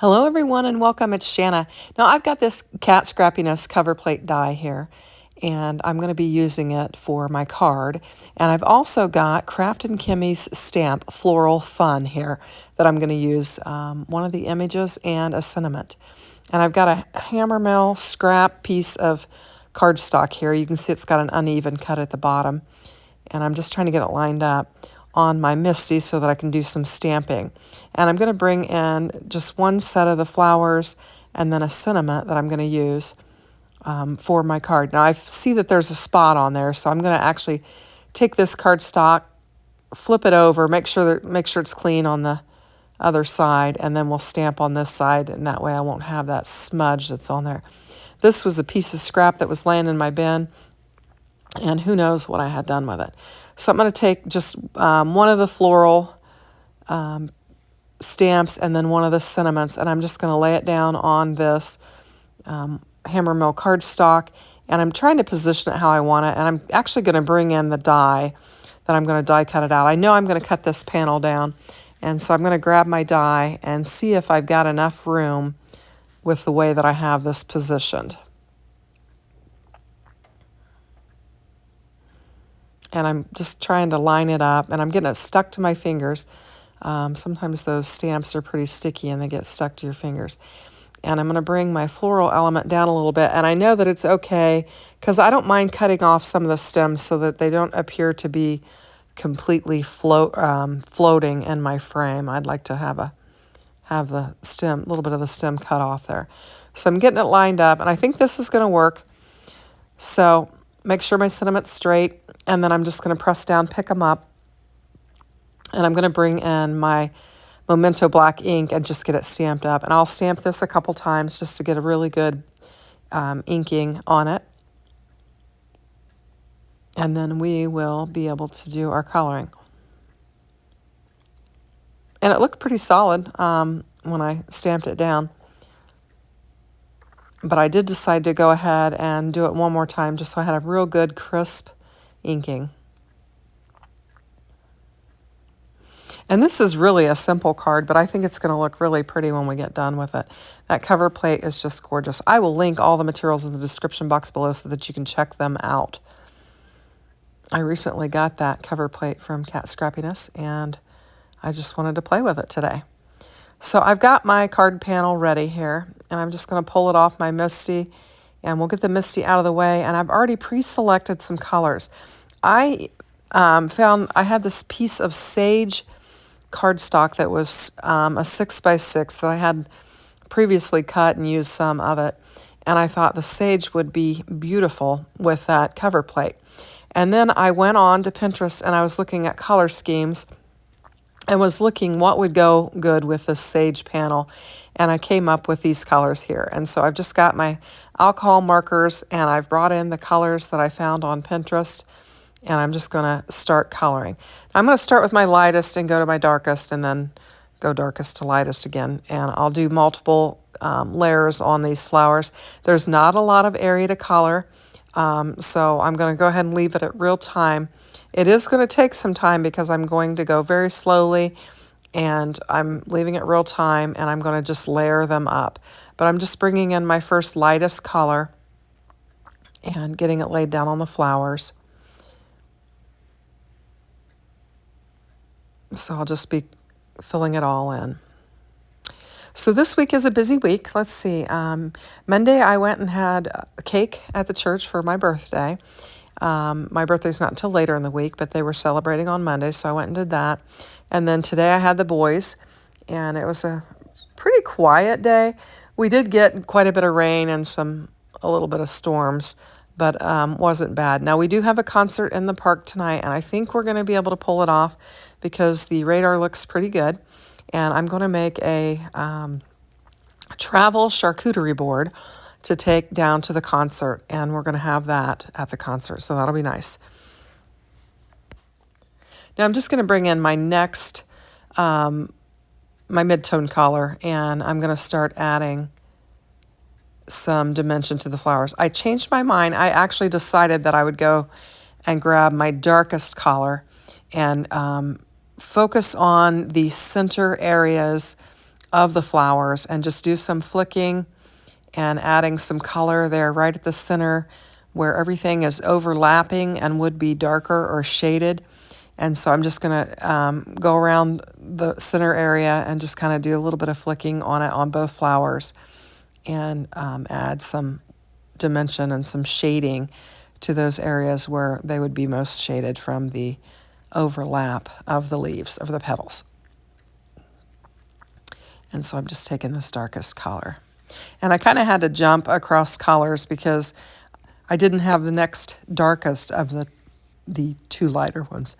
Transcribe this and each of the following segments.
Hello everyone and welcome, it's Shanna. Now I've got this cat scrappiness cover plate die here and I'm going to be using it for my card. And I've also got Craft and Kimmy's stamp Floral Fun here that I'm going to use one of the images and a sentiment. And I've got a hammer mill scrap piece of cardstock here. You can see it's got an uneven cut at the bottom and I'm just trying to get it lined up on my Misty so that I can do some stamping. And I'm going to bring in just one set of the flowers and then a sentiment that I'm going to use for my card. Now I see that there's a spot on there, so I'm going to actually take this cardstock, flip it over, make sure it's clean on the other side, and then we'll stamp on this side, and that way I won't have that smudge that's on there. This was a piece of scrap that was laying in my bin, and who knows what I had done with it. So I'm going to take just one of the floral stamps and then one of the sentiments, and I'm just going to lay it down on this hammer mill cardstock, and I'm trying to position it how I want it, and I'm actually going to bring in the die that I'm going to die cut it out. I know I'm going to cut this panel down, and so I'm going to grab my die and see if I've got enough room with the way that I have this positioned. And I'm just trying to line it up, and I'm getting it stuck to my fingers. Sometimes those stamps are pretty sticky and they get stuck to your fingers. And I'm going to bring my floral element down a little bit, and I know that it's okay because I don't mind cutting off some of the stems so that they don't appear to be completely floating in my frame. I'd like to have the stem, a little bit of the stem cut off there. So I'm getting it lined up, and I think this is going to work. So make sure my sentiment's straight, and then I'm just going to press down, pick them up, and I'm going to bring in my Memento black ink and just get it stamped up. And I'll stamp this a couple times just to get a really good inking on it. And then we will be able to do our coloring. And it looked pretty solid when I stamped it down. But I did decide to go ahead and do it one more time just so I had a real good crisp inking. And this is really a simple card, but I think it's going to look really pretty when we get done with it. That cover plate is just gorgeous. I will link all the materials in the description box below so that you can check them out. I recently got that cover plate from Cat Scrappiness, and I just wanted to play with it today. So I've got my card panel ready here, and I'm just going to pull it off my Misty, and we'll get the Misty out of the way. And I've already pre-selected some colors. I found I had this piece of sage cardstock that was a 6x6 that I had previously cut and used some of it, and I thought the sage would be beautiful with that cover plate. And then I went on to Pinterest and I was looking at color schemes and was looking what would go good with this sage panel, and I came up with these colors here. And so I've just got my alcohol markers, and I've brought in the colors that I found on Pinterest, and I'm just going to start coloring. I'm going to start with my lightest and go to my darkest, and then go darkest to lightest again. And I'll do multiple layers on these flowers. There's not a lot of area to color, so I'm going to go ahead and leave it at real time. It is going to take some time because I'm going to go very slowly, and I'm leaving it real time, and I'm going to just layer them up. But I'm just bringing in my first lightest color and getting it laid down on the flowers. So I'll just be filling it all in. So this week is a busy week. Let's see. Monday I went and had a cake at the church for my birthday. My birthday's not until later in the week, but they were celebrating on Monday, so I went and did that. And then today I had the boys, and it was a pretty quiet day. We did get quite a bit of rain and a little bit of storms, but wasn't bad. Now we do have a concert in the park tonight, and I think we're going to be able to pull it off because the radar looks pretty good. And I'm going to make a travel charcuterie board to take down to the concert, and we're going to have that at the concert, so that'll be nice. Now I'm just going to bring in my next, my mid-tone color, and I'm going to start adding some dimension to the flowers. I changed my mind. I actually decided that I would go and grab my darkest color and focus on the center areas of the flowers and just do some flicking and adding some color there right at the center where everything is overlapping and would be darker or shaded. And so I'm just going to go around the center area and just kind of do a little bit of flicking on it on both flowers and add some dimension and some shading to those areas where they would be most shaded from the overlap of the leaves, of the petals. And so I'm just taking this darkest color. And I kind of had to jump across colors because I didn't have the next darkest of the two lighter ones.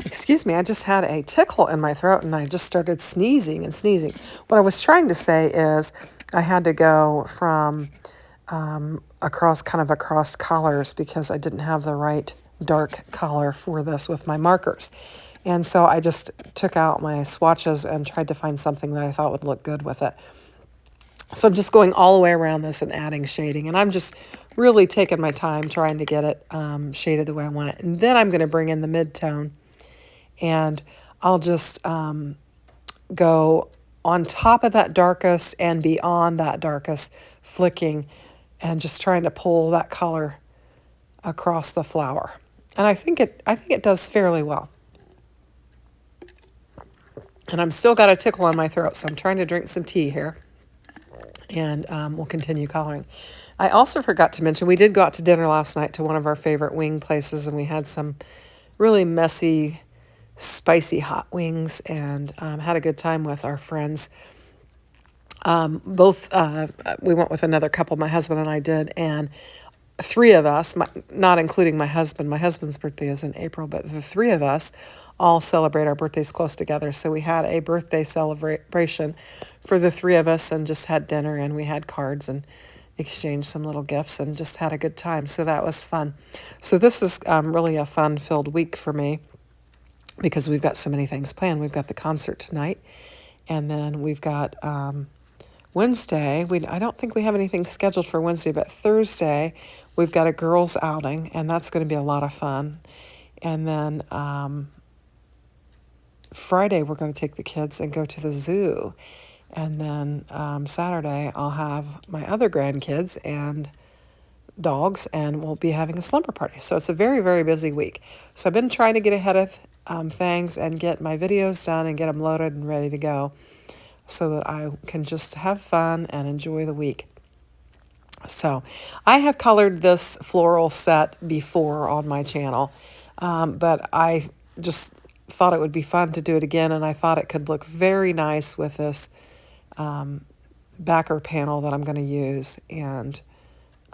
Excuse me, I just had a tickle in my throat and I just started sneezing and sneezing. What I was trying to say is I had to go from across colors because I didn't have the right dark color for this with my markers. And so I just took out my swatches and tried to find something that I thought would look good with it. So I'm just going all the way around this and adding shading. And I'm just really taking my time trying to get it shaded the way I want it. And then I'm going to bring in the mid-tone. And I'll just go on top of that darkest and beyond that darkest, flicking and just trying to pull that color across the flower. And I think it does fairly well. And I'm still got a tickle on my throat, so I'm trying to drink some tea here. And we'll continue coloring. I also forgot to mention, we did go out to dinner last night to one of our favorite wing places, and we had some really messy, spicy hot wings and had a good time with our friends. We went with another couple, my husband and I did, and three of us, not including my husband's birthday is in April, but the three of us all celebrate our birthdays close together. So we had a birthday celebration for the three of us and just had dinner, and we had cards and exchanged some little gifts and just had a good time. So that was fun. So this is really a fun-filled week for me because we've got so many things planned. We've got the concert tonight, and then we've got Wednesday. I don't think we have anything scheduled for Wednesday, but Thursday we've got a girls' outing, and that's going to be a lot of fun. And then Friday we're going to take the kids and go to the zoo. And then Saturday I'll have my other grandkids and dogs, and we'll be having a slumber party. So it's a very, very busy week. So I've been trying to get ahead of things and get my videos done and get them loaded and ready to go so that I can just have fun and enjoy the week. So I have colored this floral set before on my channel, but I just thought it would be fun to do it again, and I thought it could look very nice with this backer panel that I'm going to use, and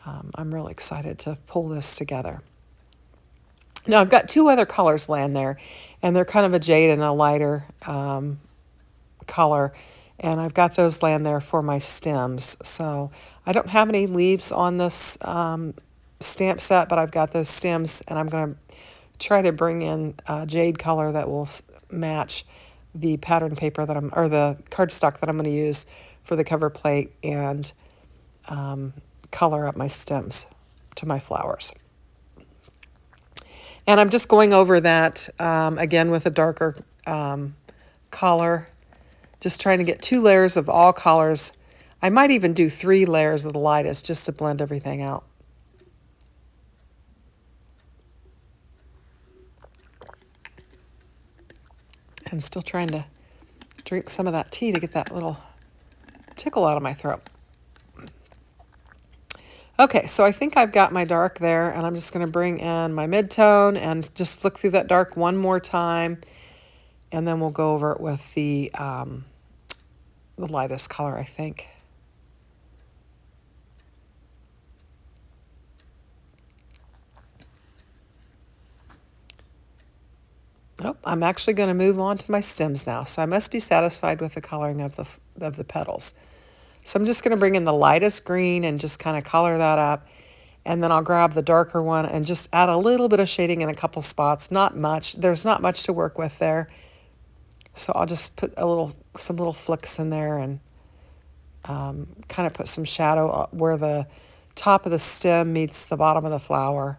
I'm really excited to pull this together. Now I've got two other colors laying there, and they're kind of a jade and a lighter color, and I've got those laying there for my stems. So I don't have any leaves on this stamp set, but I've got those stems, and I'm going to try to bring in a jade color that will match the pattern paper or the cardstock that I'm going to use for the cover plate, and color up my stems to my flowers. And I'm just going over that again with a darker color, just trying to get 2 layers of all colors. I might even do 3 layers of the lightest just to blend everything out. And still trying to drink some of that tea to get that little tickle out of my throat. Okay, so I think I've got my dark there, and I'm just going to bring in my mid-tone and just flick through that dark one more time, and then we'll go over it with the lightest color, I think. Oh, I'm actually going to move on to my stems now, so I must be satisfied with the coloring of the petals. So I'm just going to bring in the lightest green and just kind of color that up. And then I'll grab the darker one and just add a little bit of shading in a couple spots. Not much. There's not much to work with there. So I'll just put some little flicks in there and kind of put some shadow where the top of the stem meets the bottom of the flower.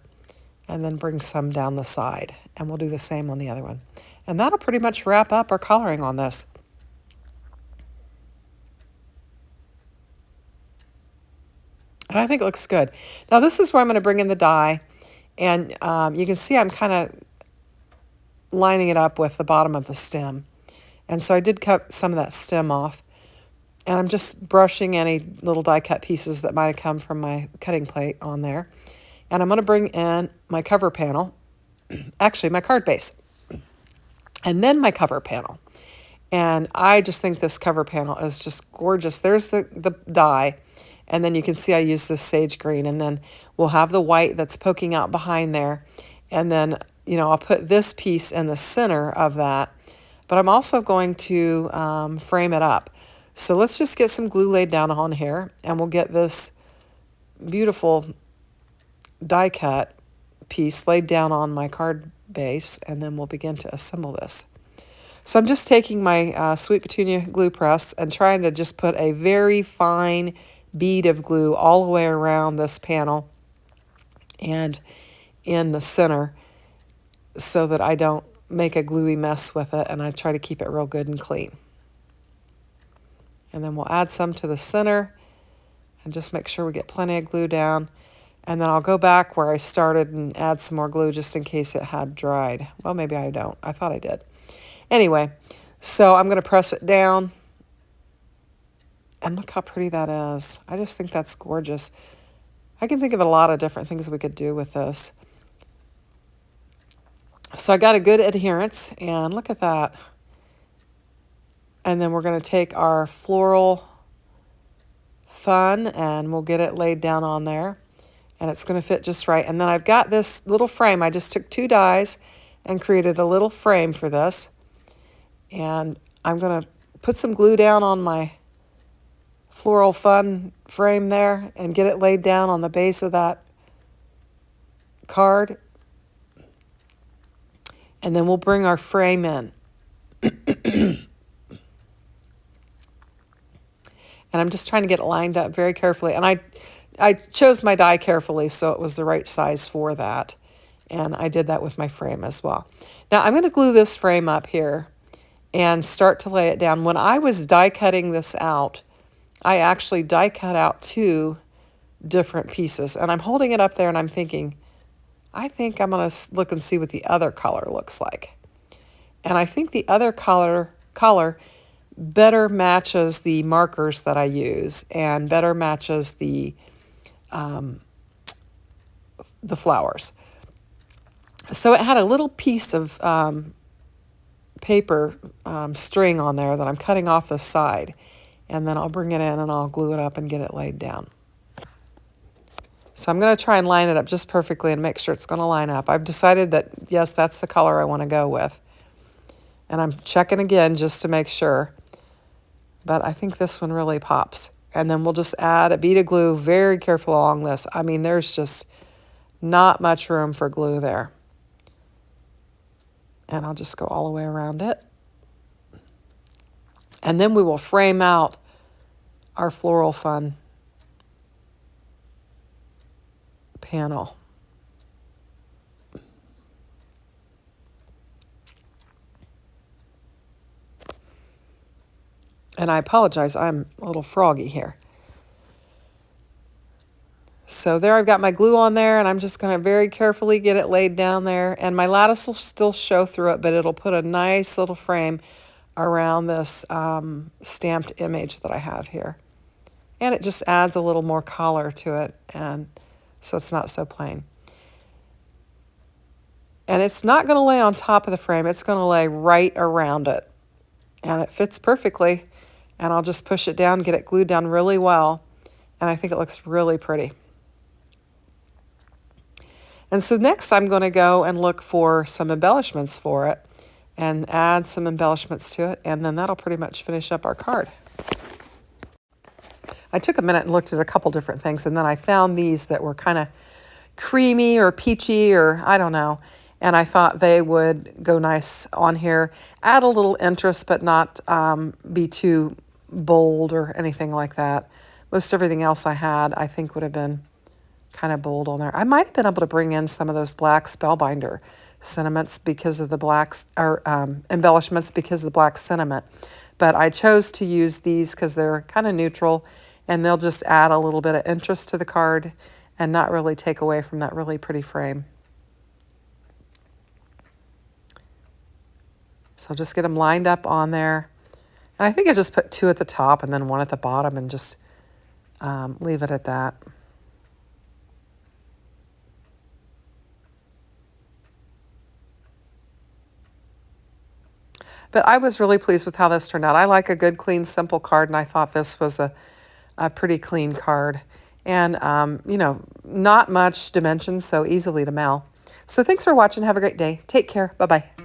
And then bring some down the side. And we'll do the same on the other one. And that'll pretty much wrap up our coloring on this. And I think it looks good. Now this is where I'm going to bring in the dye. And you can see I'm kind of lining it up with the bottom of the stem. And so I did cut some of that stem off. And I'm just brushing any little die cut pieces that might have come from my cutting plate on there. And I'm going to bring in my cover panel, actually my card base, and then my cover panel. And I just think this cover panel is just gorgeous. There's the die, and then you can see I use this sage green, and then we'll have the white that's poking out behind there. And then, you know, I'll put this piece in the center of that, but I'm also going to frame it up. So let's just get some glue laid down on here, and we'll get this beautiful die cut piece laid down on my card base, and then we'll begin to assemble this. So I'm just taking my Sweet Petunia glue press and trying to just put a very fine bead of glue all the way around this panel and in the center so that I don't make a gluey mess with it, and I try to keep it real good and clean. And then we'll add some to the center and just make sure we get plenty of glue down. And then I'll go back where I started and add some more glue just in case it had dried. Well, maybe I don't. I thought I did. Anyway, so I'm going to press it down. And look how pretty that is. I just think that's gorgeous. I can think of a lot of different things we could do with this. So I got a good adherence, and look at that. And then we're going to take our floral fun and we'll get it laid down on there. And it's going to fit just right. And then I've got this little frame. I just took 2 dies and created a little frame for this. And I'm going to put some glue down on my floral fun frame there and get it laid down on the base of that card. And then we'll bring our frame in. And I'm just trying to get it lined up very carefully. And I chose my die carefully so it was the right size for that. And I did that with my frame as well. Now I'm going to glue this frame up here and start to lay it down. When I was die cutting this out, I actually die cut out 2 different pieces. And I'm holding it up there and I'm thinking, I think I'm going to look and see what the other color looks like. And I think the other color better matches the markers that I use and better matches the flowers. So it had a little piece of paper string on there that I'm cutting off the side, and then I'll bring it in and I'll glue it up and get it laid down. So I'm going to try and line it up just perfectly and make sure it's going to line up. I've decided that, yes, that's the color I want to go with. And I'm checking again just to make sure. But I think this one really pops. And then we'll just add a bead of glue very careful along this. I mean, there's just not much room for glue there. And I'll just go all the way around it. And then we will frame out our floral fun panel. And I apologize, I'm a little froggy here. So there I've got my glue on there, and I'm just going to very carefully get it laid down there. And my lattice will still show through it, but it'll put a nice little frame around this stamped image that I have here. And it just adds a little more color to it, and so it's not so plain. And it's not going to lay on top of the frame. It's going to lay right around it. And it fits perfectly. And I'll just push it down, get it glued down really well. And I think it looks really pretty. And so next I'm going to go and look for some embellishments for it and add some embellishments to it. And then that'll pretty much finish up our card. I took a minute and looked at a couple different things, and then I found these that were kind of creamy or peachy or I don't know. And I thought they would go nice on here. Add a little interest, but not be too bold or anything like that. Most everything else I had, I think, would have been kind of bold on there. I might have been able to bring in some of those black Spellbinder sentiments because of the blacks, or embellishments because of the black sentiment. But I chose to use these because they're kind of neutral and they'll just add a little bit of interest to the card and not really take away from that really pretty frame. So just get them lined up on there. And I think I just put 2 at the top and then 1 at the bottom and just leave it at that. But I was really pleased with how this turned out. I like a good, clean, simple card, and I thought this was a pretty clean card. And, you know, not much dimensions, so easily to mail. So thanks for watching. Have a great day. Take care. Bye-bye.